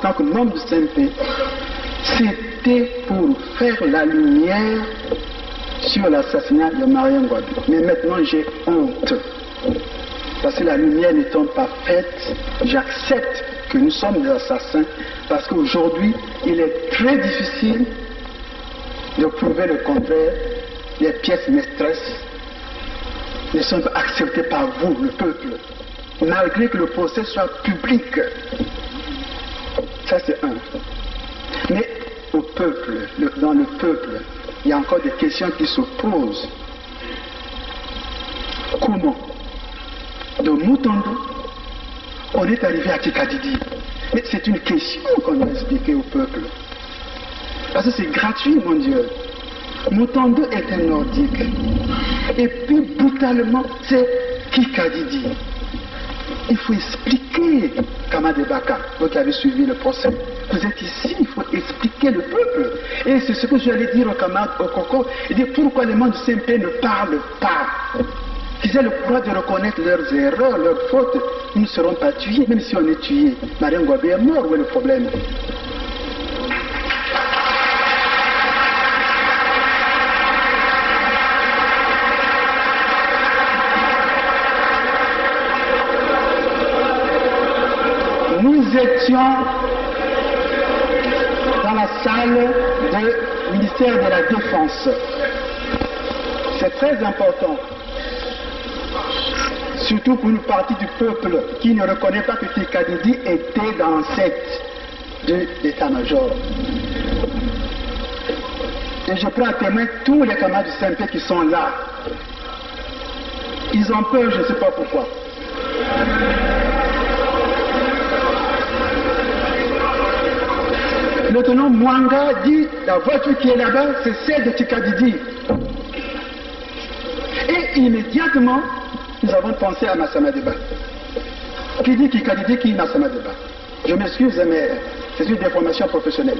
tant que membre du CNP, c'était pour faire la lumière sur l'assassinat de Marien Ngouabi. Mais maintenant, j'ai honte. Parce que la lumière n'étant pas faite, j'accepte que nous sommes des assassins. Parce qu'aujourd'hui, il est très difficile de prouver le contraire. Les pièces maîtresses ne sont pas acceptées par vous, le peuple, malgré que le procès soit public. Ça, c'est un. Mais au peuple, dans le peuple, il y a encore des questions qui se posent. Comment, de Moutondo, on est arrivé à Kikadidi? Mais c'est une question qu'on doit expliquer au peuple. Parce que c'est gratuit, mon Dieu. Moutondo est un nordique. Et puis, brutalement, c'est Kikadidi. Il faut expliquer, Kamade Baka, vous qui avez suivi le procès. Vous êtes ici, il faut expliquer le peuple. Et c'est ce que j'allais dire au camarade Okoko. Il dit pourquoi les membres du CNP ne parlent pas. Ils ont le droit de reconnaître leurs erreurs, leurs fautes. Ils ne seront pas tués, même si on est tué. Marien Ngouabi est mort, où est le problème? Nous étions dans la salle du ministère de la Défense. C'est très important, surtout pour une partie du peuple qui ne reconnaît pas que Kikadidi était dans l'ancêtre de l'état-major. Et je prends à témoin tous les camarades du CNP qui sont là. Ils ont peur, je ne sais pas pourquoi. Le lieutenant Mwanga dit la voiture qui est là-bas, c'est celle de Kikadidi. Et immédiatement, nous avons pensé à Massama Deba. Qui dit Kikadidi, qui dit Massama Deba? Je m'excuse, mais c'est une déformation professionnelle.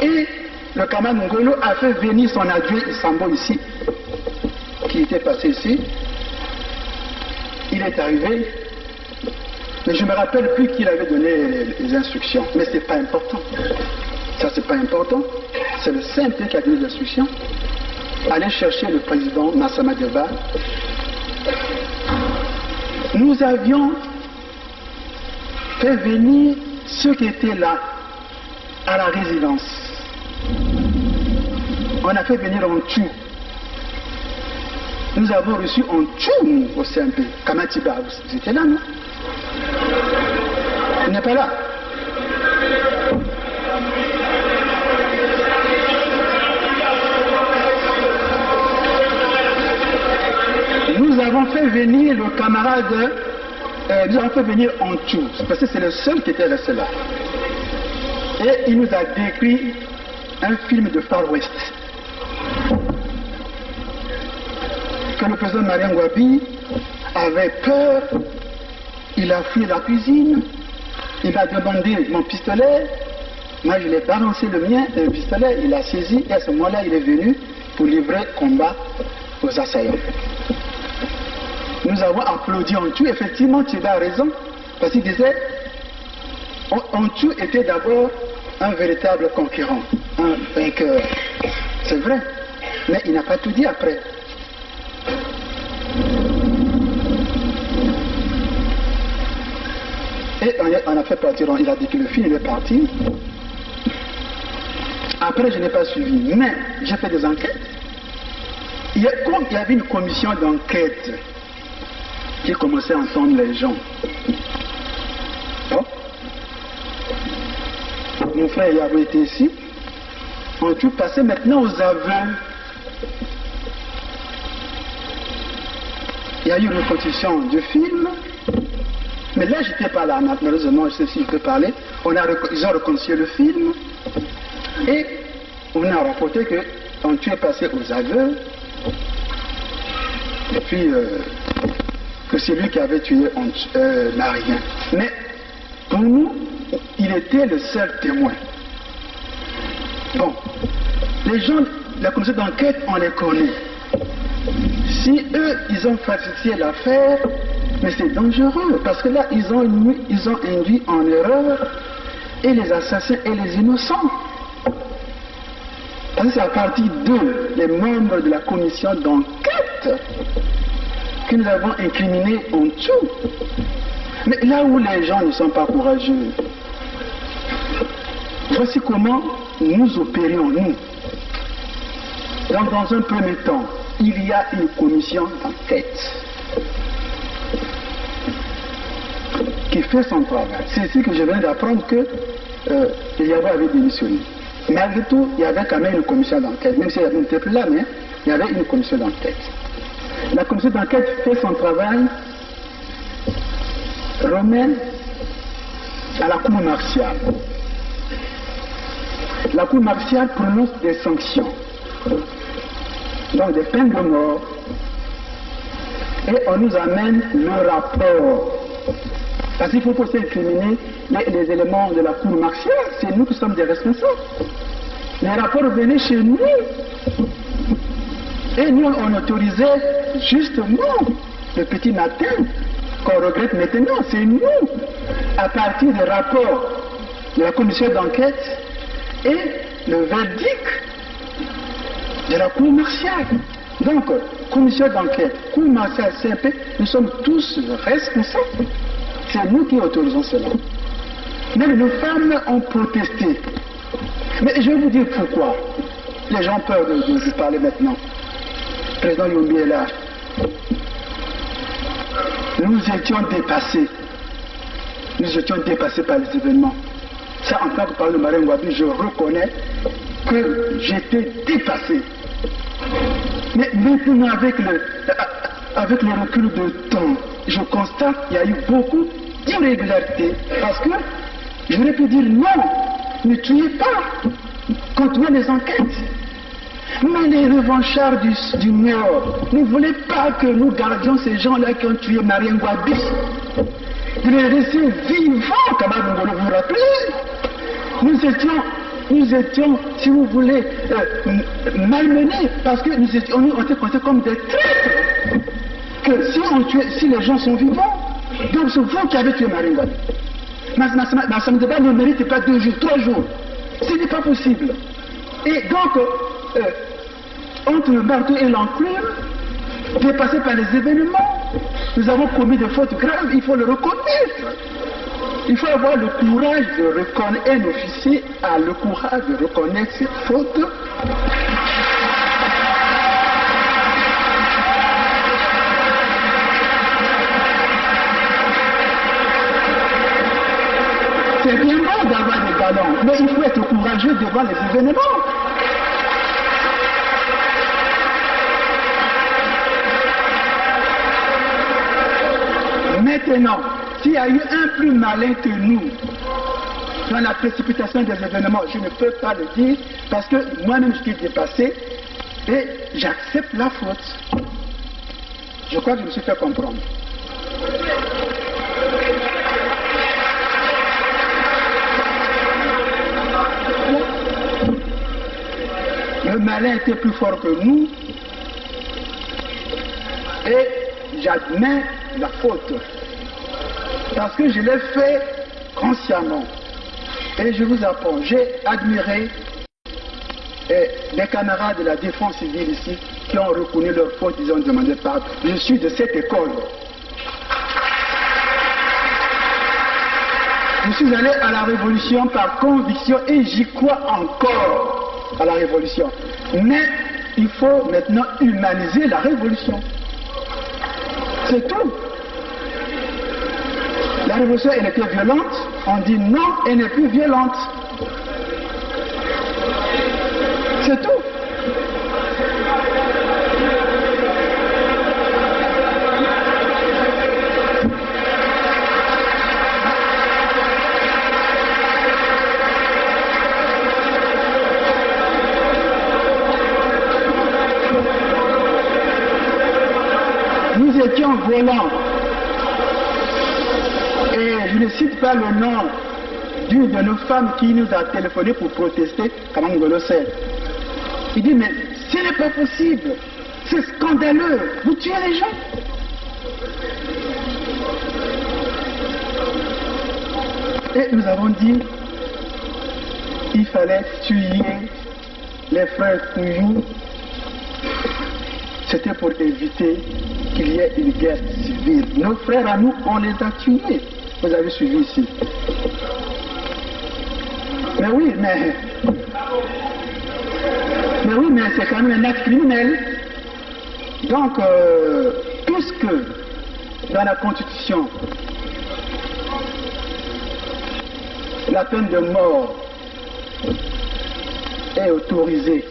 Et le camarade Ngolo a fait venir son adjoint Sambo ici, qui était passé ici. Il est arrivé. Mais je ne me rappelle plus qui avait donné les instructions. Mais ce n'est pas important. Ça, c'est pas important. C'est le CNP qui a donné les instructions. Allez chercher le président Massama Deba. Nous avions fait venir ceux qui étaient là à la résidence. On a fait venir en tout. Nous avons reçu en tout au CNP. Kamatiba, vous étiez là, non? Il n'est pas là. Nous avons fait venir le camarade, nous avons fait venir en tout, parce que c'est le seul qui était resté là. Et il nous a décrit un film de Far West. Que le président Marien Ngouabi avait peur. Il a fui la cuisine, il a demandé mon pistolet, moi je l'ai balancé le mien, le pistolet, il a saisi, et à ce moment-là il est venu pour livrer combat aux assaillants. Nous avons applaudi Ontu, effectivement tu as raison, parce qu'il disait, Ontu était d'abord un véritable conquérant, un vainqueur, c'est vrai, mais il n'a pas tout dit après. Et on a fait partir, il a dit que le film est parti. Après, je n'ai pas suivi, mais j'ai fait des enquêtes. Il y avait une commission d'enquête qui commençait à entendre les gens. Bon. Mon frère y avait été ici. On a tout passé maintenant aux aveux. Il y a eu une reconstitution du film. Mais là, je n'étais pas là, malheureusement, je sais si je peux parler. Ils ont reconstitué le film et on a rapporté qu'on est passé aux aveux et puis que c'est lui qui avait tué Marien. Mais pour nous, il était le seul témoin. Bon, les gens, la commission d'enquête, on les connaît. Si eux, ils ont falsifié l'affaire, Mais c'est dangereux, parce que là, ils ont induit en erreur et les assassins et les innocents. Parce que c'est à partir d'eux, les membres de la commission d'enquête, que nous avons incriminés en tout. Mais là où les gens ne sont pas courageux, voici comment nous opérions, nous. Donc, dans un premier temps, il y a une commission d'enquête qui fait son travail. C'est ici que je viens d'apprendre que Yahweh avait démissionné. Malgré tout, il y avait quand même une commission d'enquête, même si elle n'était plus là, mais il y avait une commission d'enquête. La commission d'enquête fait son travail, remène à la cour martiale. La cour martiale prononce des sanctions, donc des peines de mort, et on nous amène le rapport. Parce qu'il faut aussi incriminer les éléments de la cour martiale, c'est nous qui sommes des responsables. Les rapports venaient chez nous, et nous on autorisait justement le petit matin, qu'on regrette maintenant, c'est nous, à partir des rapports de la commission d'enquête et le verdict de la cour martiale. Donc, commission d'enquête, cour martiale, CNP, nous sommes tous responsables. C'est nous qui autorisons cela. Mais nos femmes ont protesté. Mais je vais vous dire pourquoi. Les gens ont peur de parler maintenant. Le président Yombi est là. Nous étions dépassés. Nous étions dépassés par les événements. Ça, en tant que parole de Marien Ngouabi, je reconnais que j'étais dépassé. Mais maintenant, avec le recul de temps, je constate qu'il y a eu beaucoup d'irrégularités. Parce que j'aurais pu dire non, ne tuez pas, continuez les enquêtes. Mais les revanchards du Nord ne voulaient pas que nous gardions ces gens-là qui ont tué Marien Ngouabi. De les laisser vivants, comme vous vous rappelez. Nous étions, si vous voulez, malmenés, parce que nous étions, on était considérés comme des traîtres. Que si on tuait, si les gens sont vivants, donc c'est vous qui avez tué Marien Ngouabi. Ma Samdeba ne mérite pas 2 jours, 3 jours. Ce n'est pas possible. Et donc, entre le marteau et l'enclume, dépassés par les événements, nous avons commis des fautes graves, il faut le reconnaître. Il faut avoir le courage de reconnaître, un officier a le courage de reconnaître ses fautes. C'est bien bon d'avoir des galons, mais il faut être courageux devant les événements. Maintenant, s'il y a eu un plus malin que nous dans la précipitation des événements, je ne peux pas le dire parce que moi-même je suis dépassé et j'accepte la faute. Je crois que je me suis fait comprendre. Le malin était plus fort que nous et j'admets la faute parce que je l'ai fait consciemment et je vous apprends, j'ai admiré des camarades de la défense civile ici qui ont reconnu leur faute, ils ont demandé pardon. Je suis de cette école. Je suis allé à la révolution par conviction et j'y crois encore à la révolution. Mais il faut maintenant humaniser la révolution. C'est tout. La révolution, elle était violente. On dit non, elle n'est plus violente. C'est tout. Nous étions volants. Et je ne cite pas le nom d'une de nos femmes qui nous a téléphoné pour protester, comme Ngolo sait. Il dit, mais ce n'est pas possible, c'est scandaleux, vous tuez les gens. Et nous avons dit qu'il fallait tuer les frères Kouyou. C'était pour éviter qu'il y ait une guerre civile. Nos frères à nous, on les a tués. Vous avez suivi ici. Mais oui, mais c'est quand même un acte criminel. Donc, puisque dans la Constitution, la peine de mort est autorisée,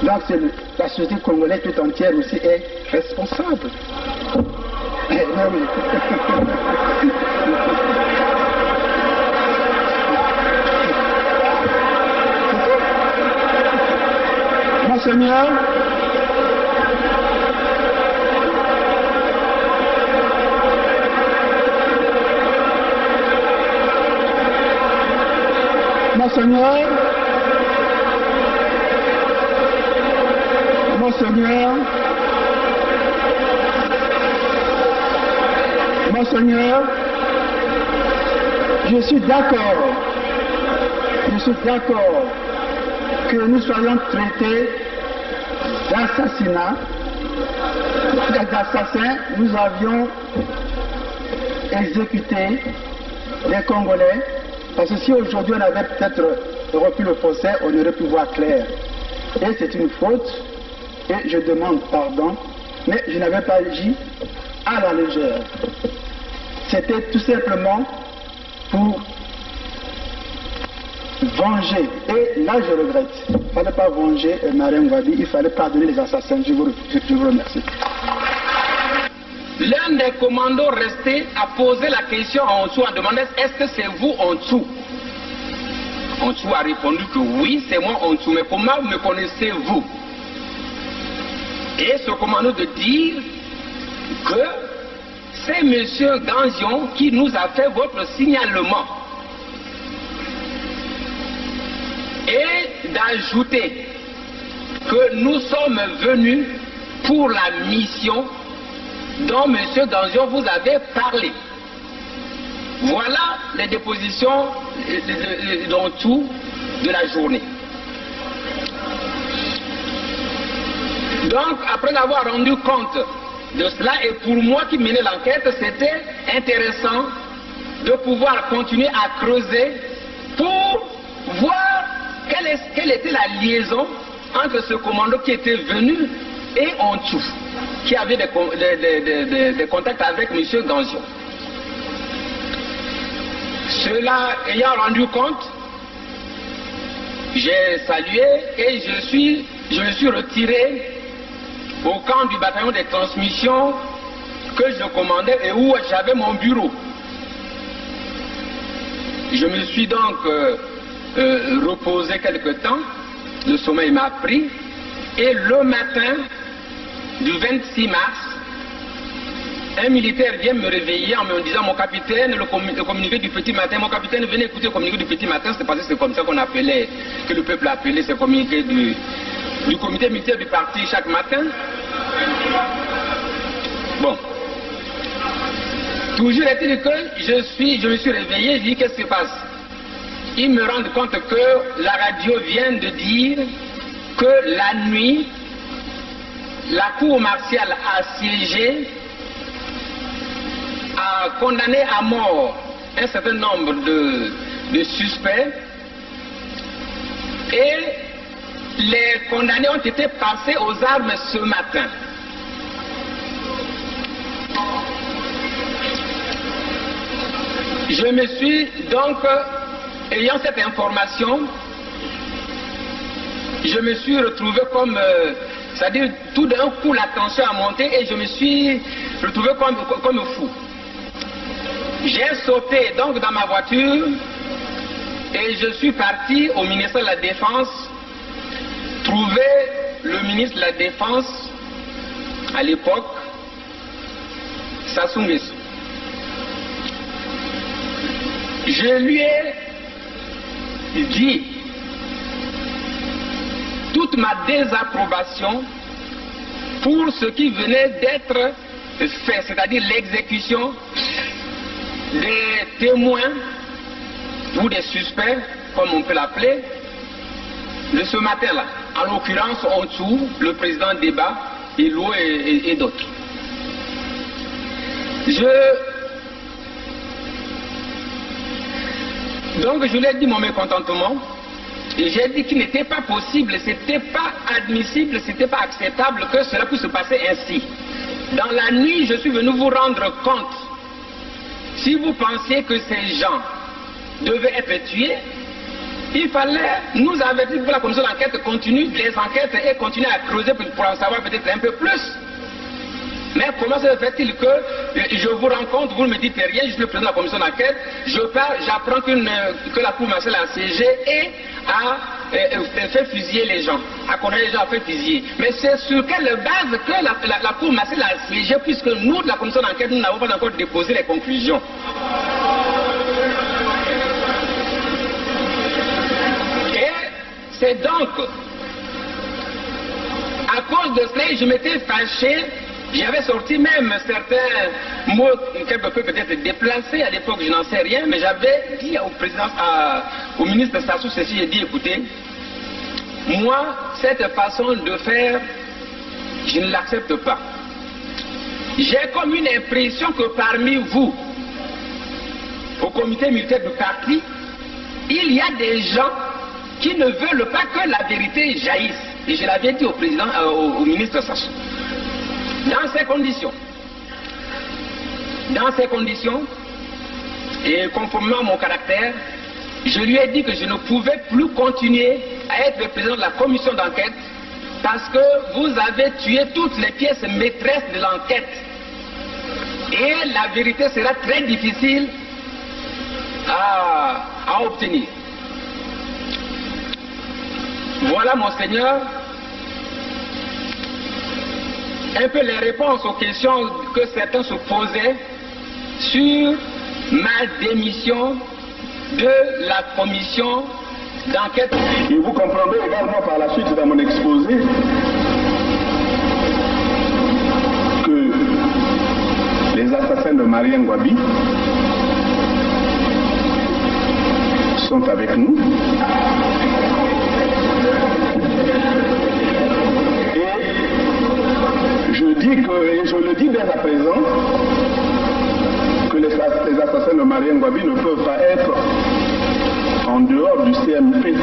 donc la société congolaise tout entière aussi est responsable. Mais oui. Monseigneur, Monseigneur, Monseigneur, Monseigneur, je suis d'accord que nous soyons traités d'assassinat, d'assassins. Nous avions exécuté les Congolais, parce que si aujourd'hui on avait peut-être repris le procès, on aurait pu voir clair. Et c'est une faute, et je demande pardon, mais je n'avais pas agi à la légère. C'était tout simplement pour venger. Et là, je regrette. Il ne fallait pas venger Marien Ngouabi, il fallait pardonner les assassins. Je vous remercie. L'un des commandos restés a posé la question à Ontsou en demandant est-ce que c'est vous Ontsou? Ontsou a répondu que oui, c'est moi Ontsou, mais comment me connaissez-vous? Et ce commando de dire que c'est M. Ganzion qui nous a fait votre signalement. Et d'ajouter que nous sommes venus pour la mission dont M. Ganzion vous avait parlé. Voilà les dépositions dans tout de la journée. Donc, après avoir rendu compte de cela, et pour moi qui menais l'enquête, c'était intéressant de pouvoir continuer à creuser pour voir quelle était la liaison entre ce commando qui était venu et Ontsou, qui avait des contacts avec M. Ganzion. Cela ayant rendu compte, j'ai salué et je me suis retiré au camp du bataillon des transmissions que je commandais et où j'avais mon bureau. Je me suis donc reposé quelque temps, le sommeil m'a pris, et le matin du 26 mars, un militaire vient me réveiller en me disant: mon capitaine, le communiqué du petit matin, mon capitaine, venez écouter le communiqué du petit matin. C'est parce que c'est comme ça qu'on appelait, que le peuple appelait ce communiqué du comité militaire du parti chaque matin. Bon. Toujours est-il que je me suis réveillé, je dis: qu'est-ce qui se passe? Ils me rendent compte que la radio vient de dire que la nuit, la cour martiale a siégé, a condamné à mort un certain nombre de suspects, et les condamnés ont été passés aux armes ce matin. Je me suis donc, ayant cette information, je me suis retrouvé comme, c'est-à-dire tout d'un coup la tension a monté et je me suis retrouvé comme fou. J'ai sauté donc dans ma voiture et je suis parti au ministère de la Défense trouver le ministre de la Défense à l'époque, Sassou Nguesso. Je lui ai dit toute ma désapprobation pour ce qui venait d'être fait, c'est-à-dire l'exécution des témoins ou des suspects, comme on peut l'appeler, de ce matin-là. En l'occurrence, Ontou, le président Débat, Elo et d'autres. Donc je lui ai dit mon mécontentement, et j'ai dit qu'il n'était pas possible, c'était pas admissible, c'était pas acceptable que cela puisse se passer ainsi. Dans la nuit, je suis venu vous rendre compte. Si vous pensiez que ces gens devaient être tués, il fallait nous avertir que la commission d'enquête continue les enquêtes et continue à creuser pour en savoir peut-être un peu plus. Mais comment se fait-il que je vous rencontre, vous ne me dites rien, je suis le président de la commission d'enquête, je pars, j'apprends que la cour martiale a siégé et a fait fusiller les gens, a condamné les gens à faire fusiller. Mais c'est sur quelle base que la cour martiale a siégé, puisque nous, de la commission d'enquête, nous n'avons pas encore déposé les conclusions. Et c'est donc à cause de cela, je m'étais fâché. J'avais sorti même certains mots quelque peu peut-être déplacés, à l'époque je n'en sais rien, mais j'avais dit au ministre Sassou ceci, j'ai dit écoutez, moi cette façon de faire, je ne l'accepte pas. J'ai comme une impression que parmi vous, au comité militaire du parti, il y a des gens qui ne veulent pas que la vérité jaillisse. Et je l'avais dit au président, au ministre Sassou. Dans ces conditions, et conformément à mon caractère, je lui ai dit que je ne pouvais plus continuer à être le président de la commission d'enquête parce que vous avez tué toutes les pièces maîtresses de l'enquête. Et la vérité sera très difficile à obtenir. Voilà, Monseigneur, un peu les réponses aux questions que certains se posaient sur ma démission de la commission d'enquête. Et vous comprendrez également par la suite dans mon exposé que les assassins de Marien Ngouabi sont avec nous. Je dis que, et je le dis dès à présent, que les assassins de Marien Ngouabi ne peuvent pas être en dehors du CMP.